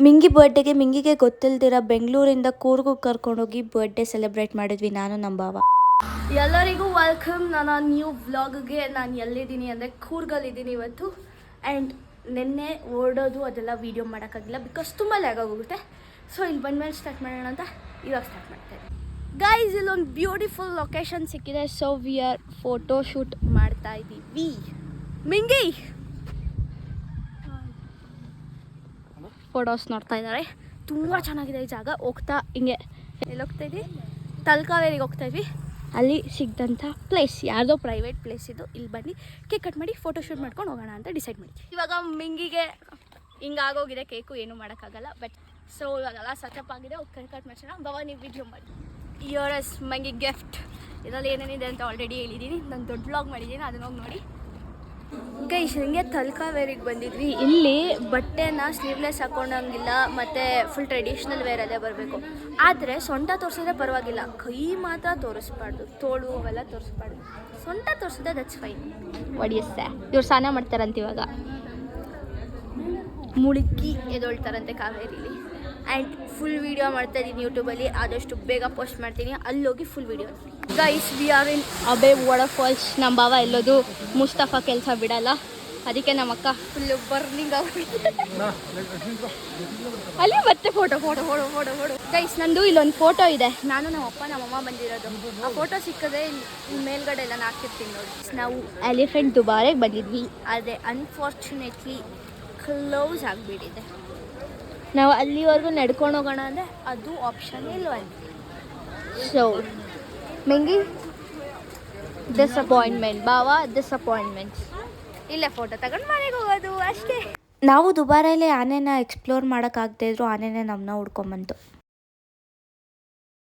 ಮಿಂಗಿ ಬರ್ಡೇಗೆ ಮಿಂಗಿಗೆ ಗೊತ್ತಿಲ್ದಿರ ಬೆಂಗಳೂರಿಂದ ಕೂರ್ಗೂ ಕರ್ಕೊಂಡೋಗಿ birthday celebrate ಮಾಡಿದ್ವಿ ನಾನು ನಮ್ಮ ಭಾವ. ಎಲ್ಲರಿಗೂ ವೆಲ್ಕಮ್ ನನ್ನ ನ್ಯೂ ವ್ಲಾಗ್ಗೆ. ನಾನು ಎಲ್ಲಿದ್ದೀನಿ ಅಂದರೆ ಕೂರ್ಗಲ್ಲಿದ್ದೀನಿ ಇವತ್ತು. ಆ್ಯಂಡ್ ನಿನ್ನೆ ಓಡೋದು ಅದೆಲ್ಲ ವೀಡಿಯೋ ಮಾಡೋಕ್ಕಾಗಿಲ್ಲ ಬಿಕಾಸ್ ತುಂಬ ಲ್ಯಾಗ್ ಆಗೋಗುತ್ತೆ. ಸೊ ಇಲ್ಲಿ ಬಂದಮೇಲೆ ಸ್ಟಾರ್ಟ್ ಮಾಡೋಣ ಅಂತ ಇವಾಗ ಸ್ಟಾರ್ಟ್ ಮಾಡ್ತೇನೆ. ಗೈಸ್ ಇಲ್ಲೊಂದು ಬ್ಯೂಟಿಫುಲ್ ಲೊಕೇಶನ್ ಸಿಕ್ಕಿದೆ. So we are photo shoot ಮಾಡ್ತಾ ಇದ್ದೀವಿ. ಮಿಂಗಿ ಫೋಟೋಸ್ ನೋಡ್ತಾ ಇದ್ದಾರೆ. ತುಂಬ ಚೆನ್ನಾಗಿದೆ ಈ ಜಾಗ. ಹೋಗ್ತಾ ಹಿಂಗೆ ಎಲ್ಲಿ ಹೋಗ್ತಾ ಇದ್ವಿ, ತಲಕಾವೇರಿಗೆ ಹೋಗ್ತಾ ಇದ್ವಿ. ಅಲ್ಲಿ ಸಿಗ್ದಂಥ ಪ್ಲೇಸ್ ಯಾರ್ದೋ ಪ್ರೈವೇಟ್ ಪ್ಲೇಸ್ ಇದು. ಇಲ್ಲಿ ಬನ್ನಿ ಕೇಕ್ ಕಟ್ ಮಾಡಿ ಫೋಟೋ ಶೂಟ್ ಮಾಡ್ಕೊಂಡು ಹೋಗೋಣ ಅಂತ ಡಿಸೈಡ್ ಮಾಡಿದ್ವಿ. ಇವಾಗ ಮಿಂಗಿಗೆ ಹಿಂಗಾಗೋಗಿದೆ ಕೇಕು, ಏನೂ ಮಾಡೋಕ್ಕಾಗಲ್ಲ. ಬಟ್ ಸೊ ಇವಾಗೆಲ್ಲ ಸೆಟಪ್ ಆಗಿದೆ. ಹೋಗಿ ಕೇಕ್ ಕಟ್ ಮಾಡ್ಸೋಣ. ಬಾಬಾ ನೀವು ವಿಡಿಯೋ ಮಾಡಿ. ಯೂರಸ್ ಮಂಗಿ ಗಿಫ್ಟ್ ಇದರಲ್ಲಿ ಏನೇನಿದೆ ಅಂತ ಆಲ್ರೆಡಿ ಹೇಳಿದ್ದೀನಿ. ನಾನು ದೊಡ್ಡ ವ್ಲಾಗ್ ಮಾಡಿದ್ದೀನಿ, ಅದನ್ನ ಹೋಗಿ ನೋಡಿ. ಗೈಸ್ ಹಿಂಗೆ ತಲಕಾವೇರಿಗೆ ಬಂದಿದ್ವಿ. ಇಲ್ಲಿ ಬಟ್ಟೆನ ಸ್ಲೀವ್ಲೆಸ್ ಹಾಕೊಂಡಂಗಿಲ್ಲ ಮತ್ತು ಫುಲ್ ಟ್ರೆಡಿಷ್ನಲ್ ವೇರಲ್ಲೇ ಬರಬೇಕು. ಆದರೆ ಸೊಂಟ ತೋರಿಸಿದ್ರೆ ಪರವಾಗಿಲ್ಲ, ಕೈ ಮಾತ್ರ ತೋರಿಸ್ಬಾರ್ದು, ತೋಳು ಅವೆಲ್ಲ ತೋರಿಸ್ಬಾರ್ದು. ಸೊಂಟ ತೋರಿಸಿದ್ರೆ ದಟ್ಸ್ ಫೈನ್. ಒಡಿಯಸ್ಸೆ ಇವ್ರು ಸ್ನಾನ ಮಾಡ್ತಾರಂತೆ ಇವಾಗ. ಮುಳುಕಿ ಎದೊಳ್ತಾರಂತೆ ಕಾವೇರಿಲಿ. ಆ್ಯಂಡ್ ಫುಲ್ ವೀಡಿಯೋ ಮಾಡ್ತಾಯಿದ್ದೀನಿ ಯೂಟ್ಯೂಬಲ್ಲಿ. ಆದಷ್ಟು ಬೇಗ ಪೋಸ್ಟ್ ಮಾಡ್ತೀನಿ, ಅಲ್ಲೋಗಿ full video. Guys we are in Abbey water falls. ನಮ್ಮ ಭಾವ ಎಲ್ಲೋದು ಮುಸ್ತಫಾ ಕೆಲಸ ಬಿಡಲ್ಲ, ಅದಕ್ಕೆ ನಮ್ಮ ಅಕ್ಕ ಫುಲ್ಲು ಬರ್ನಿಂಗ್ ಆಗ್ಬಿಟ್ಟು ಅಲ್ಲಿ ಮತ್ತೆ photo photo photo photo photo. Guys ನಂದು ಇಲ್ಲೊಂದು ಫೋಟೋ ಇದೆ. ನಾನು ನಮ್ಮ ಅಪ್ಪ ನಮ್ಮಮ್ಮ ಬಂದಿರೋದು. ಆ ಫೋಟೋ ಸಿಕ್ಕದೆ ಇಲ್ಲಿ ಮೇಲ್ಗಡೆ ಎಲ್ಲ ಹಾಕಿರ್ತೀನಿ ನೋಡಿ. ನಾವು ಎಲಿಫೆಂಟ್ ದುಬಾರೆಗೆ ಬಂದಿದ್ವಿ, ಆದರೆ ಅನ್ಫಾರ್ಚುನೇಟ್ಲಿ ಕ್ಲೋಸ್ ಆಗಿಬಿಟ್ಟಿದೆ. ನಾವು ಅಲ್ಲಿವರೆಗೂ ನಡ್ಕೊಂಡು ಹೋಗೋಣ ಅಂದರೆ ಅದು ಆಪ್ಷನ್ ಇಲ್ವಂತೆ. ಸೊ ಮಿಂಗಿ ಡಿಸಪಾಯಿಂಟ್ಮೆಂಟ್, ಭಾವ ಡಿಸಪಾಯಿಂಟ್ಮೆಂಟ್. ಇಲ್ಲೇ ಫೋಟೋ ತಗೊಂಡು ಮನೆಗೆ ಹೋಗೋದು ಅಷ್ಟೇ. ನಾವು ದುಬಾರಿಯಲ್ಲಿ ಆನೆನ ಎಕ್ಸ್ಪ್ಲೋರ್ ಮಾಡೋಕ್ಕಾಗದೇ ಇದ್ರು ಆನೆನೇ ನಮ್ಮನ್ನ ಹುಡ್ಕೊಂಬಂತು.